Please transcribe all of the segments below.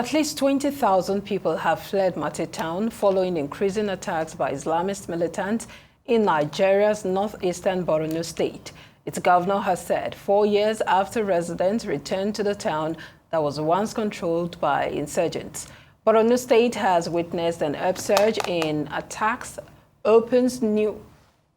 at least 20,000 people have fled Mate town following increasing attacks by Islamist militants in Nigeria's northeastern Borno state. Its governor has said 4 years after residents returned to the town that was once controlled by insurgents. Borno state has witnessed an upsurge in attacks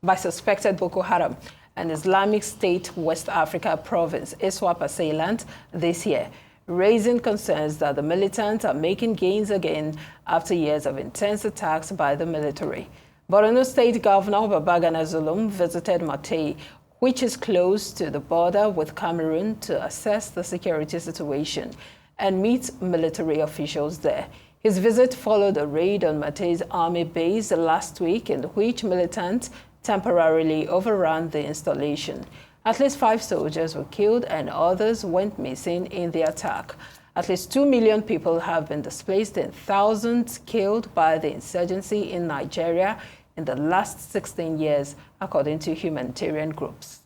by suspected Boko Haram and Islamic State West Africa province ISWAP assailant this year, raising concerns that the militants are making gains again after years of intense attacks by the military. Borno State Governor Babagana Zulum visited Mate, which is close to the border with Cameroon, to assess the security situation and meet military officials there. His visit followed a raid on Mate's army base last week, in which militants temporarily overran the installation. At least 5 soldiers were killed and others went missing in the attack. At least 2 million people have been displaced and thousands killed by the insurgency in Nigeria in the last 16 years, according to humanitarian groups.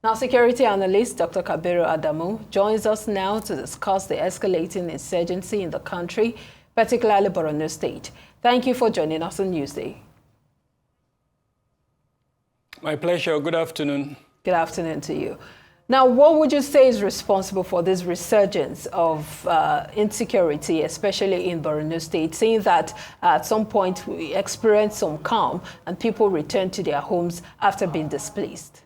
Now, security analyst Dr. Kabiru Adamu joins us now to discuss the escalating insurgency in the country, particularly Borno State. Thank you for joining us on Newsday. My pleasure. Good afternoon. Good afternoon to you. Now, what would you say is responsible for this resurgence of insecurity, especially in Borno State, seeing that at some point we experienced some calm and people returned to their homes after being displaced?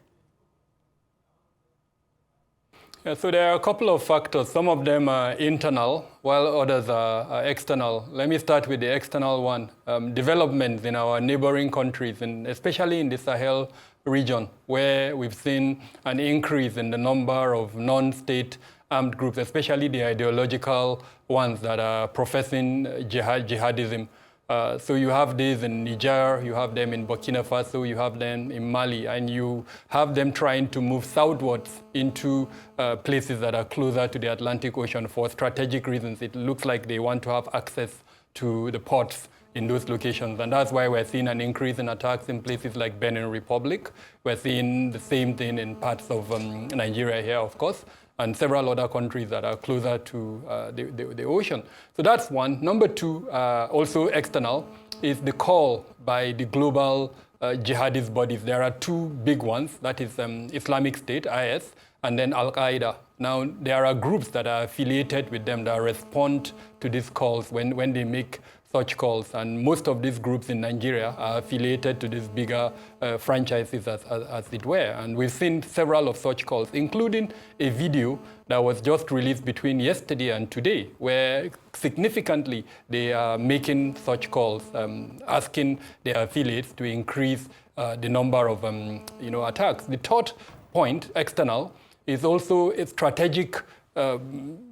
Yeah, so there are a couple of factors. Some of them are internal, while others are external. Let me start with the external one. Developments in our neighboring countries, and especially in the Sahel region, where we've seen an increase in the number of non-state armed groups, especially the ideological ones that are professing jihadism. So you have these in Niger, you have them in Burkina Faso, you have them in Mali, and you have them trying to move southwards into places that are closer to the Atlantic Ocean for strategic reasons. It looks like they want to have access to the ports in those locations, and that's why we're seeing an increase in attacks in places like Benin Republic. We're seeing the same thing in parts of Nigeria here, of course, and several other countries that are closer to the ocean. So that's one. Number two, also external, is the call by the global jihadist bodies. There are 2 big ones, that is Islamic State, IS, and then Al-Qaeda. Now, there are groups that are affiliated with them that respond to these calls when they make such calls, and most of these groups in Nigeria are affiliated to these bigger franchises as it were. And we've seen several of such calls, including a video that was just released between yesterday and today, where significantly they are making such calls, asking their affiliates to increase the number of attacks. The third point, external, is also a strategic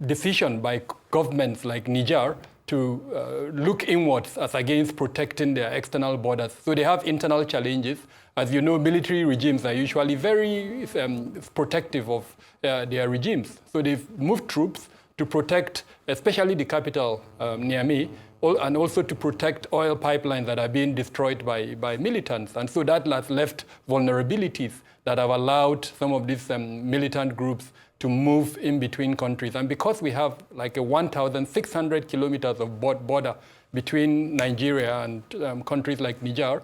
decision by governments like Niger to look inwards as against protecting their external borders. So they have internal challenges. As you know, military regimes are usually very protective of their regimes. So they've moved troops to protect, especially the capital, Niamey, and also to protect oil pipelines that are being destroyed by militants. And so that has left vulnerabilities that have allowed some of these militant groups to move in between countries. And because we have like a 1,600 kilometers of border between Nigeria and countries like Niger,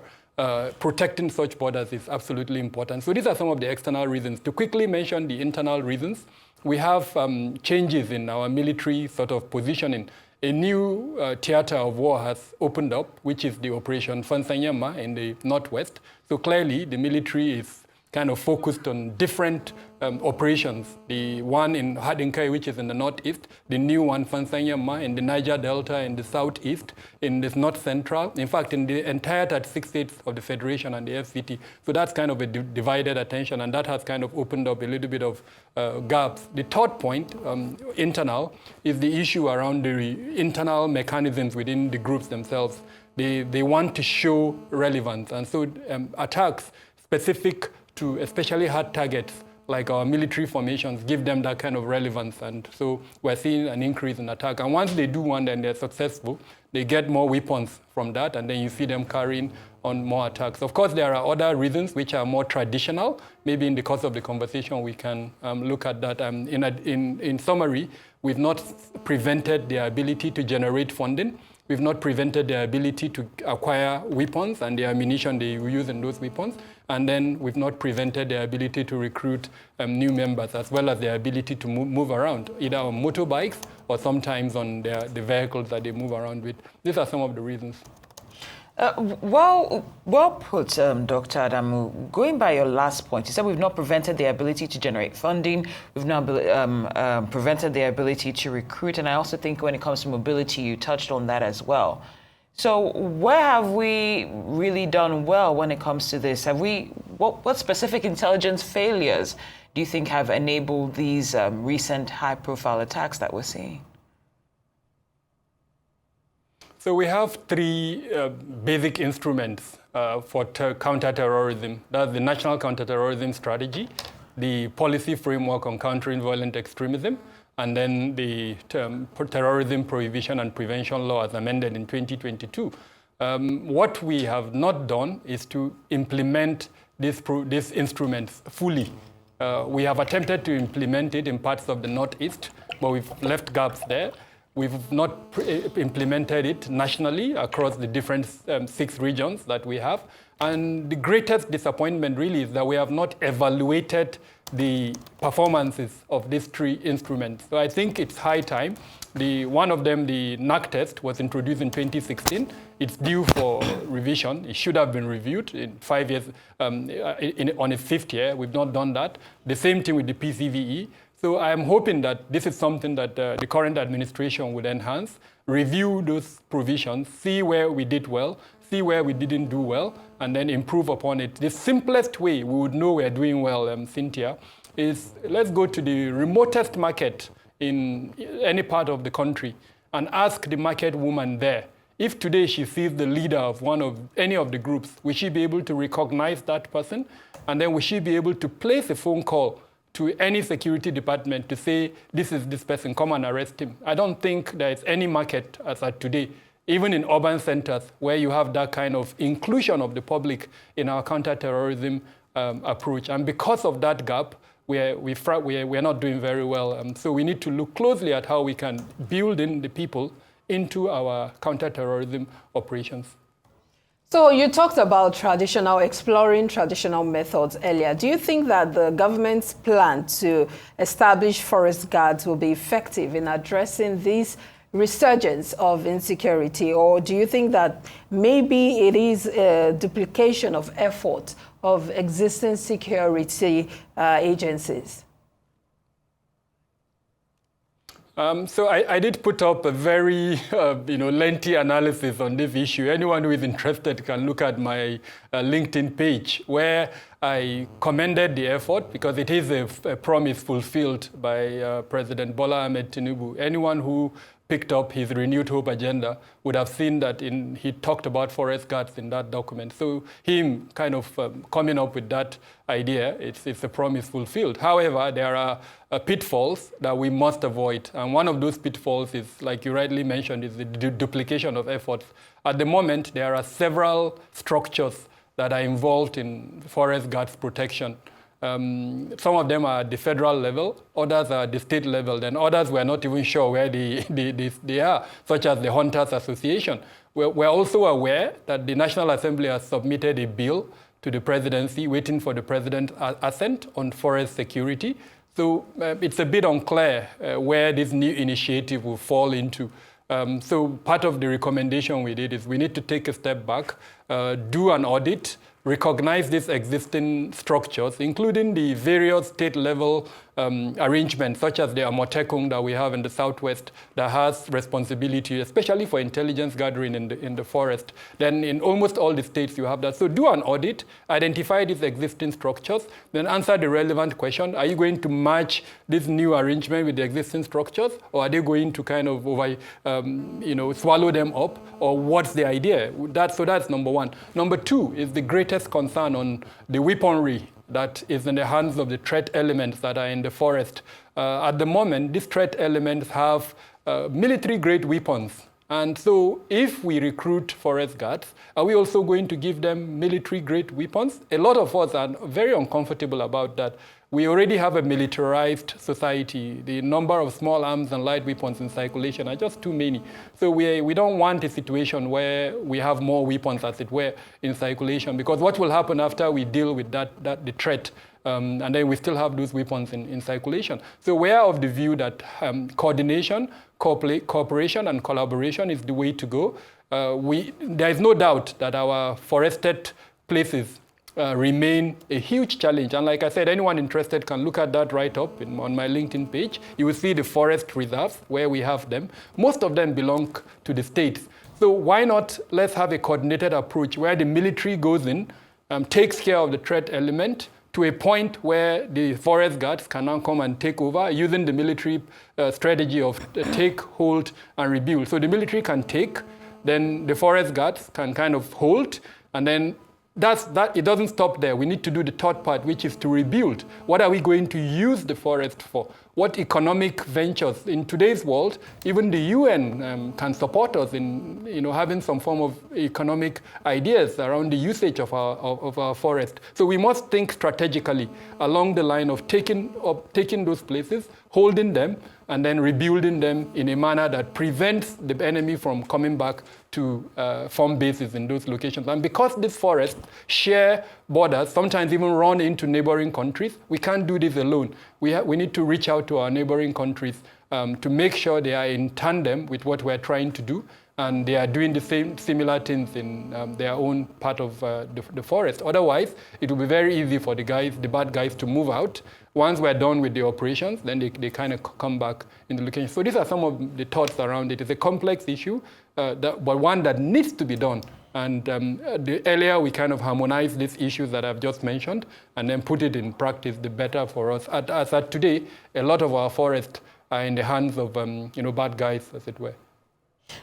protecting such borders is absolutely important. So these are some of the external reasons. To quickly mention the internal reasons, we have changes in our military sort of positioning. A new theater of war has opened up, which is the Operation Fansanyama in the northwest. So clearly the military is kind of focused on different operations. The one in Hadinkai, which is in the northeast, the new one, Fansanyama, in the Niger Delta, in the southeast, in the north central, in fact, in the entire 36 states of the Federation and the FCT. So that's kind of a divided attention, and that has kind of opened up a little bit of gaps. The third point, internal, is the issue around the internal mechanisms within the groups themselves. They want to show relevance, and so attacks specific to especially hard targets like our military formations give them that kind of relevance. And so we're seeing an increase in attack. And once they do one, then they're successful. They get more weapons from that, and then you see them carrying on more attacks. Of course, there are other reasons which are more traditional. Maybe in the course of the conversation, we can look at that. In summary, we've not prevented their ability to generate funding. We've not prevented their ability to acquire weapons and the ammunition they use in those weapons. And then we've not prevented their ability to recruit new members, as well as their ability to move around, either on motorbikes or sometimes on the vehicles that they move around with. These are some of the reasons. Well put, Dr. Adamu. Going by your last point, you said we've not prevented their ability to generate funding, we've not prevented their ability to recruit, and I also think when it comes to mobility, you touched on that as well. So where have we really done well when it comes to this? What specific intelligence failures do you think have enabled these recent high-profile attacks that we're seeing? So we have three basic instruments for counterterrorism. That's the National Counterterrorism Strategy, the Policy Framework on Countering Violent Extremism, and then the Terrorism Prohibition and Prevention Law as amended in 2022. What we have not done is to implement these instruments fully. We have attempted to implement it in parts of the Northeast, but we've left gaps there. We've not implemented it nationally across the different 6 regions that we have. And the greatest disappointment really is that we have not evaluated the performances of these 3 instruments. So I think it's high time. One of them, the NAC test, was introduced in 2016. It's due for revision. It should have been reviewed in 5 years, on its 5th year. We've not done that. The same thing with the PCVE. So I'm hoping that this is something that the current administration would enhance, review those provisions, see where we did well, see where we didn't do well, and then improve upon it. The simplest way we would know we're doing well, Cynthia, is let's go to the remotest market in any part of the country and ask the market woman there, if today she sees the leader of any of the groups, will she be able to recognize that person? And then will she be able to place a phone call to any security department to say, this is this person, come and arrest him? I don't think there is any market as at today, even in urban centers, where you have that kind of inclusion of the public in our counterterrorism approach. And because of that gap, we're not doing very well. So we need to look closely at how we can build in the people into our counterterrorism operations. So you talked about exploring traditional methods earlier. Do you think that the government's plan to establish forest guards will be effective in addressing this resurgence of insecurity? Or do you think that maybe it is a duplication of effort of existing security agencies? So I did put up a very lengthy analysis on this issue. Anyone who is interested can look at my LinkedIn page, where I commended the effort because it is a promise fulfilled by President Bola Ahmed Tinubu. Anyone who picked up his Renewed Hope agenda would have seen that he talked about forest guards in that document. So him kind of coming up with that idea, it's a promise fulfilled. However, there are pitfalls that we must avoid. And one of those pitfalls is, like you rightly mentioned, is the duplication of efforts. At the moment, there are several structures that are involved in forest guards protection. Some of them are at the federal level, others are at the state level, and others we're not even sure where they are, such as the Hunters Association. We're also aware that the National Assembly has submitted a bill to the presidency, waiting for the president's assent on forest security. So it's a bit unclear where this new initiative will fall into. So part of the recommendation we did is we need to take a step back, do an audit, recognize these existing structures, including the various state-level arrangements, such as the Amotekun that we have in the Southwest that has responsibility, especially for intelligence gathering in the forest. Then in almost all the states you have that. So do an audit, identify these existing structures, then answer the relevant question. Are you going to match this new arrangement with the existing structures, or are they going to kind of swallow them up, or what's the idea? So that's number one. Number two is the greatest concern on the weaponry that is in the hands of the threat elements that are in the forest. At the moment, these threat elements have military-grade weapons And so if we recruit forest guards, are we also going to give them military-grade weapons? A lot of us are very uncomfortable about that. We already have a militarized society. The number of small arms and light weapons in circulation are just too many. So we don't want a situation where we have more weapons, as it were, in circulation, because what will happen after we deal with the threat, and then we still have those weapons in circulation. So we are of the view that coordination, cooperation, and collaboration is the way to go. There is no doubt that our forested places remain a huge challenge. And like I said, anyone interested can look at that write-up on my LinkedIn page. You will see the forest reserves where we have them. Most of them belong to the states. So why not let's have a coordinated approach where the military goes in, takes care of the threat element to a point where the forest guards can now come and take over using the military strategy of take, hold, and rebuild. So the military can take, then the forest guards can kind of hold, and then it doesn't stop there. We need to do the third part, which is to rebuild. What are we going to use the forest for? What economic ventures? In today's world, even the UN can support us in having some form of economic ideas around the usage of our forest. So we must think strategically along the line of taking those places, holding them, and then rebuilding them in a manner that prevents the enemy from coming back to form bases in those locations. And because these forests share borders, sometimes even run into neighboring countries, we can't do this alone. We need to reach out to our neighboring countries to make sure they are in tandem with what we're trying to do, and they are doing the similar things in their own part of the forest. Otherwise, it will be very easy for the bad guys to move out. Once we're done with the operations, then they kind of come back in the location. So these are some of the thoughts around it. It's a complex issue, but one that needs to be done. And the earlier we kind of harmonize these issues that I've just mentioned and then put it in practice, the better for us. As at today, a lot of our forests are in the hands of bad guys, as it were.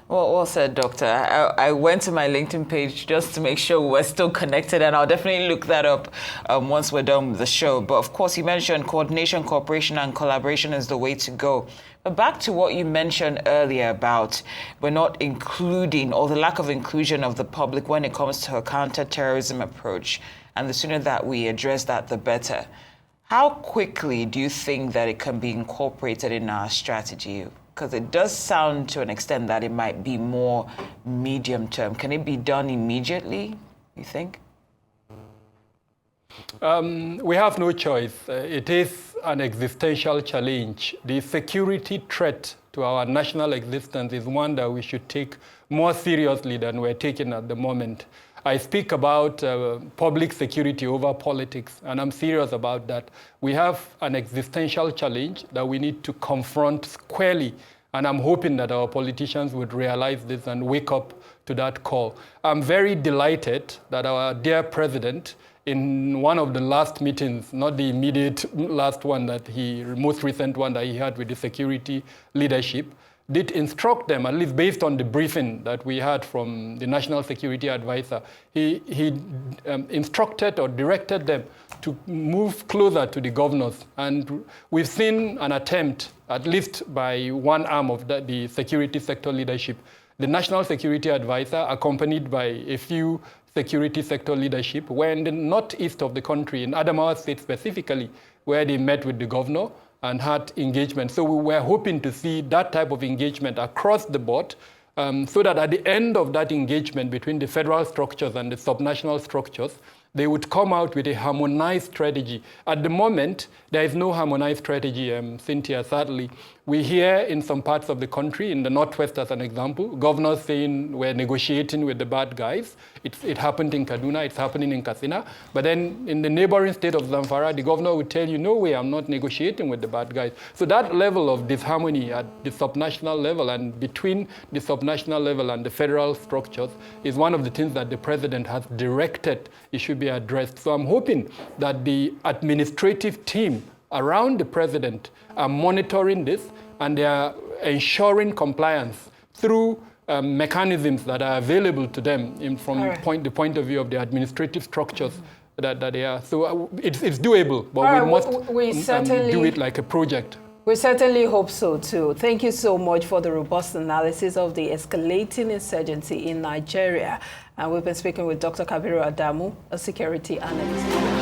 Well said, Doctor. I went to my LinkedIn page just to make sure we're still connected, and I'll definitely look that up once we're done with the show. But of course, you mentioned coordination, cooperation, and collaboration is the way to go. But back to what you mentioned earlier about we're not including, or the lack of inclusion of the public when it comes to a counter-terrorism approach, and the sooner that we address that, the better. How quickly do you think that it can be incorporated in our strategy? Because it does sound to an extent that it might be more medium term. Can it be done immediately, you think? We have no choice. It is an existential challenge. The security threat to our national existence is one that we should take more seriously than we're taking at the moment. I speak about public security over politics, and I'm serious about that. We have an existential challenge that we need to confront squarely, and I'm hoping that our politicians would realize this and wake up to that call. I'm very delighted that our dear president, in one of the last meetings, not the immediate last one, most recent one that he had with the security leadership, did instruct them, at least based on the briefing that we had from the National Security Advisor. He instructed or directed them to move closer to the governors. And we've seen an attempt, at least by one arm of the security sector leadership. The National Security Advisor, accompanied by a few security sector leadership, were in the northeast of the country, in Adamu State specifically, where they met with the governor and had engagement. So we were hoping to see that type of engagement across the board, so that at the end of that engagement between the federal structures and the subnational structures, they would come out with a harmonized strategy. At the moment, there is no harmonized strategy, Cynthia, sadly. We hear in some parts of the country, in the Northwest as an example, governors saying we're negotiating with the bad guys. It happened in Kaduna, it's happening in Katsina. But then in the neighboring state of Zamfara, the governor would tell you, no way, I'm not negotiating with the bad guys. So that level of disharmony at the subnational level and between the subnational level and the federal structures is one of the things that the president has directed it should be addressed. So I'm hoping that the administrative team around the president are monitoring this, and they are ensuring compliance through mechanisms that are available to them from the point of view of the administrative structures that they are. So it's doable, but we must do it like a project. We certainly hope so, too. Thank you so much for the robust analysis of the escalating insurgency in Nigeria. And we've been speaking with Dr. Kabiru Adamu, a security analyst.